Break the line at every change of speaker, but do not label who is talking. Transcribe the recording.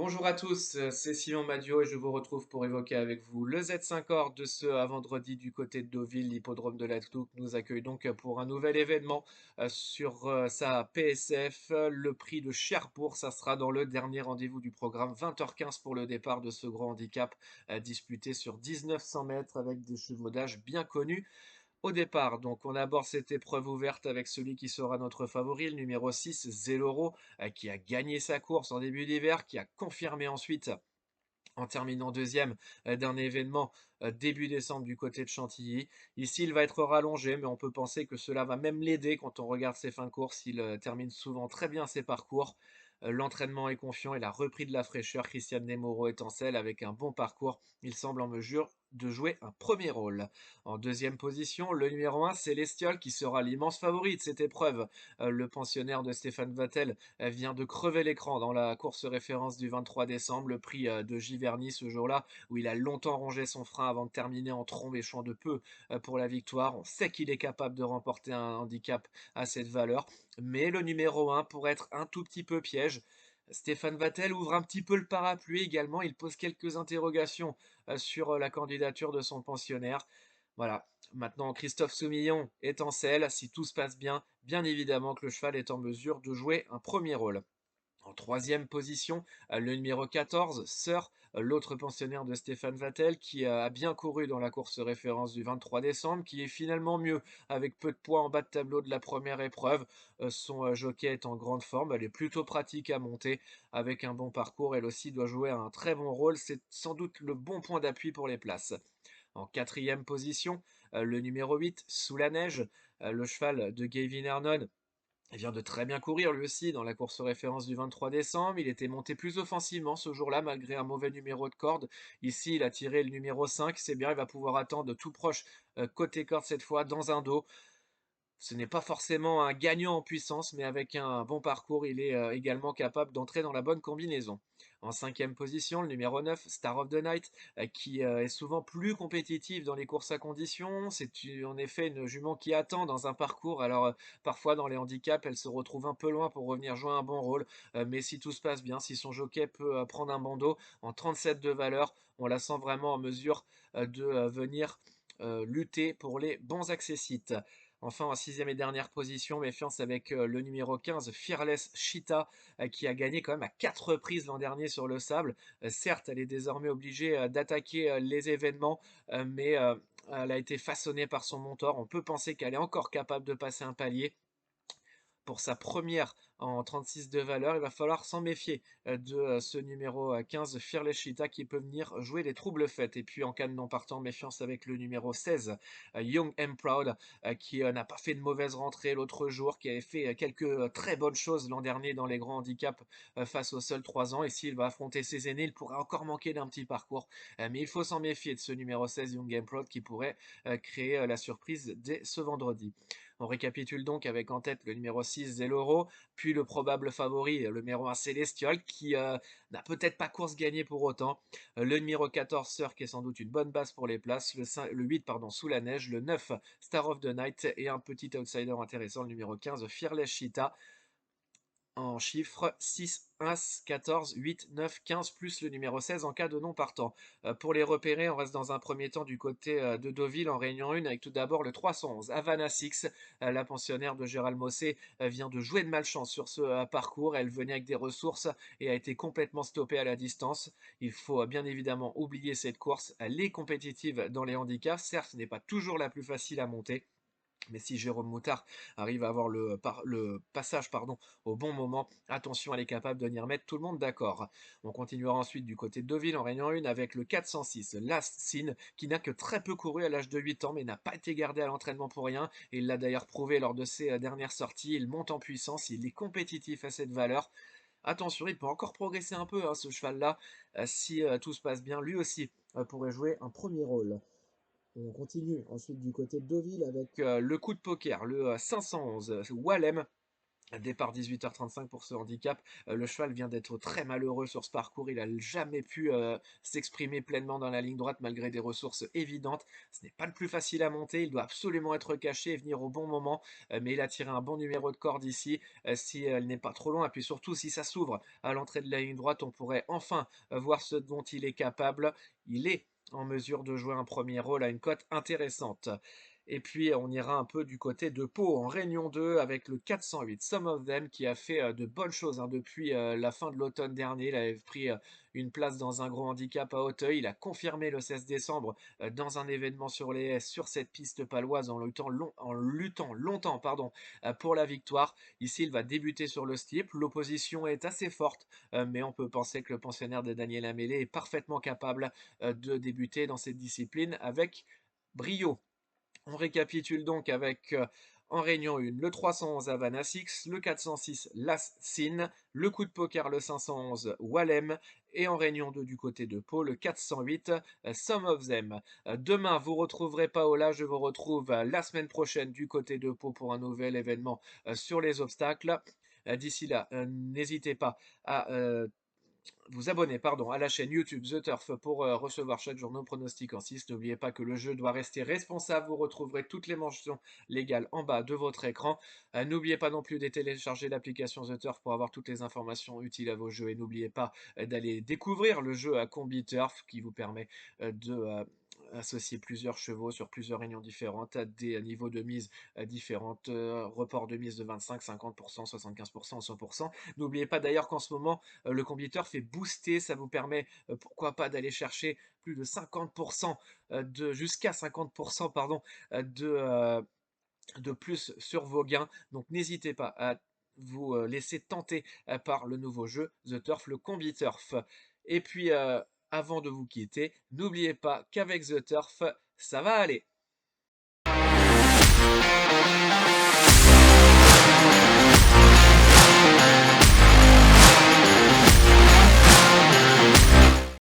Bonjour à tous, c'est Simon Madio et je vous retrouve pour évoquer avec vous le Z5 Or de ce à vendredi du côté de Deauville. L'hippodrome de la Touque nous accueille donc pour un nouvel événement sur sa PSF. Le prix de Cherbourg, ça sera dans le dernier rendez-vous du programme, 20h15 pour le départ de ce grand handicap disputé sur 1900 mètres avec des chevaux d'âge bien connus. Au départ, donc, on aborde cette épreuve ouverte avec celui qui sera notre favori, le numéro 6, Zeloro, qui a gagné sa course en début d'hiver, qui a confirmé ensuite en terminant deuxième d'un événement début décembre du côté de Chantilly. Ici, il va être rallongé, mais on peut penser que cela va même l'aider quand on regarde ses fins de course. Il termine souvent très bien ses parcours. L'entraînement est confiant, il a repris de la fraîcheur. Christian Nemoro est en selle avec un bon parcours. Il semble en mesure de jouer un premier rôle. En deuxième position, le numéro 1, Célestial, qui sera l'immense favori de cette épreuve. Le pensionnaire de Stéphane Vattel vient de crever l'écran dans la course référence du 23 décembre, le prix de Giverny ce jour-là, où il a longtemps rongé son frein avant de terminer en trombe échouant de peu pour la victoire. On sait qu'il est capable de remporter un handicap à cette valeur, mais le numéro 1 pourrait être un tout petit peu piège. Stéphane Vattel ouvre un petit peu le parapluie également, il pose quelques interrogations sur la candidature de son pensionnaire. Voilà, maintenant Christophe Soumillon est en selle, si tout se passe bien, bien évidemment que le cheval est en mesure de jouer un premier rôle. En troisième position, le numéro 14, Sir, l'autre pensionnaire de Stéphane Vattel, qui a bien couru dans la course référence du 23 décembre, qui est finalement mieux avec peu de poids en bas de tableau de la première épreuve. Son jockey est en grande forme, elle est plutôt pratique à monter avec un bon parcours. Elle aussi doit jouer un très bon rôle, c'est sans doute le bon point d'appui pour les places. En quatrième position, le numéro 8, Sous la neige, le cheval de Gavin Hernon. Il vient de très bien courir lui aussi dans la course référence du 23 décembre. Il était monté plus offensivement ce jour-là malgré un mauvais numéro de corde. Ici, il a tiré le numéro 5. C'est bien, il va pouvoir attendre tout proche côté corde cette fois dans un dos. Ce n'est pas forcément un gagnant en puissance, mais avec un bon parcours, il est également capable d'entrer dans la bonne combinaison. En cinquième position, le numéro 9, Star of the Night, qui est souvent plus compétitif dans les courses à conditions. En effet une jument qui attend dans un parcours. Alors parfois dans les handicaps, elle se retrouve un peu loin pour revenir jouer un bon rôle. Mais si tout se passe bien, si son jockey peut prendre un bandeau en 37 de valeur, on la sent vraiment en mesure de venir lutter pour les bons accessites. Enfin, en sixième et dernière position, méfiance avec le numéro 15, Fearless Cheetah, qui a gagné quand même à 4 reprises l'an dernier sur le sable. Certes, elle est désormais obligée d'attaquer les événements, mais elle a été façonnée par son mentor. On peut penser qu'elle est encore capable de passer un palier pour sa première en 36 de valeur, il va falloir s'en méfier de ce numéro 15 Fearless Cheetah qui peut venir jouer les troubles faits. Et puis en cas de non partant, méfiance avec le numéro 16 Young and Proud qui n'a pas fait de mauvaise rentrée l'autre jour, qui avait fait quelques très bonnes choses l'an dernier dans les grands handicaps face aux seuls 3 ans. Et s'il va affronter ses aînés, il pourrait encore manquer d'un petit parcours. Mais il faut s'en méfier de ce numéro 16 Young and Proud qui pourrait créer la surprise dès ce vendredi. On récapitule donc avec en tête le numéro 6 Zeloro, puis le probable favori, le numéro 1 Célestial, qui n'a peut-être pas course gagnée pour autant. Le numéro 14 Sir, qui est sans doute une bonne base pour les places. Le 8, pardon, Sous la neige. Le 9, Star of the Night. Et un petit outsider intéressant, le numéro 15, Fearless Cheetah en chiffres 6, As, 14, 8, 9, 15 plus le numéro 16 en cas de non partant. Pour les repérer, on reste dans un premier temps du côté de Deauville en réunion 1 avec tout d'abord le 311 Havana Six. La pensionnaire de Gérald Mossé vient de jouer de malchance sur ce parcours. Elle venait avec des ressources et a été complètement stoppée à la distance. Il faut bien évidemment oublier cette course. Elle est compétitive dans les handicaps. Certes, ce n'est pas toujours la plus facile à monter. Mais si Jérôme Moutard arrive à avoir le passage au bon moment, attention, elle est capable de venir mettre tout le monde d'accord. On continuera ensuite du côté de Deauville en réunion 1 avec le 406 Last Scene qui n'a que très peu couru à l'âge de 8 ans mais n'a pas été gardé à l'entraînement pour rien. Et il l'a d'ailleurs prouvé lors de ses dernières sorties. Il monte en puissance, il est compétitif à cette valeur. Attention, il peut encore progresser un peu, hein, ce cheval-là, si tout se passe bien. Lui aussi pourrait jouer un premier rôle. On continue ensuite du côté de Deauville avec le coup de poker, le 511 Wallem Départ 18h35 pour ce handicap. Le cheval vient d'être très malheureux sur ce parcours. Il n'a jamais pu s'exprimer pleinement dans la ligne droite malgré des ressources évidentes. Ce n'est pas le plus facile à monter. Il doit absolument être caché et venir au bon moment. Mais il a tiré un bon numéro de corde ici. Si elle n'est pas trop loin, et puis surtout si ça s'ouvre à l'entrée de la ligne droite, on pourrait enfin voir ce dont il est capable. Il est en mesure de jouer un premier rôle à une cote intéressante. Et puis on ira un peu du côté de Pau en Réunion 2 avec le 408 Some of Them qui a fait de bonnes choses hein, depuis la fin de l'automne dernier. Il avait pris une place dans un gros handicap à Auteuil. Il a confirmé le 16 décembre dans un événement sur les S sur cette piste paloise en luttant longtemps pour la victoire. Ici, il va débuter sur le steep. L'opposition est assez forte, mais on peut penser que le pensionnaire de Daniel Amélé est parfaitement capable de débuter dans cette discipline avec brio. On récapitule donc avec en Réunion 1 le 311 Havana 6, le 406 Las Sin, le coup de poker le 511 Wallem et en Réunion 2 du côté de Pau le 408 Some of Them. Demain vous retrouverez Paola, je vous retrouve la semaine prochaine du côté de Pau pour un nouvel événement sur les obstacles. D'ici là, n'hésitez pas à vous abonner à la chaîne YouTube The Turf pour recevoir chaque jour nos pronostics en 6. N'oubliez pas que le jeu doit rester responsable. Vous retrouverez toutes les mentions légales en bas de votre écran. N'oubliez pas non plus de télécharger l'application The Turf pour avoir toutes les informations utiles à vos jeux. Et n'oubliez pas d'aller découvrir le jeu à Combi Turf qui vous permet de associer plusieurs chevaux sur plusieurs réunions différentes à des niveaux de mise différentes, report de mise de 25, 50%, 75%, 100%. N'oubliez pas d'ailleurs qu'en ce moment, le combiteur fait booster, ça vous permet pourquoi pas d'aller chercher plus de 50% jusqu'à 50% de plus sur vos gains. Donc n'hésitez pas à vous laisser tenter par le nouveau jeu The Turf, le Combi Turf. Et puis avant de vous quitter, n'oubliez pas qu'avec The Turf, ça va aller.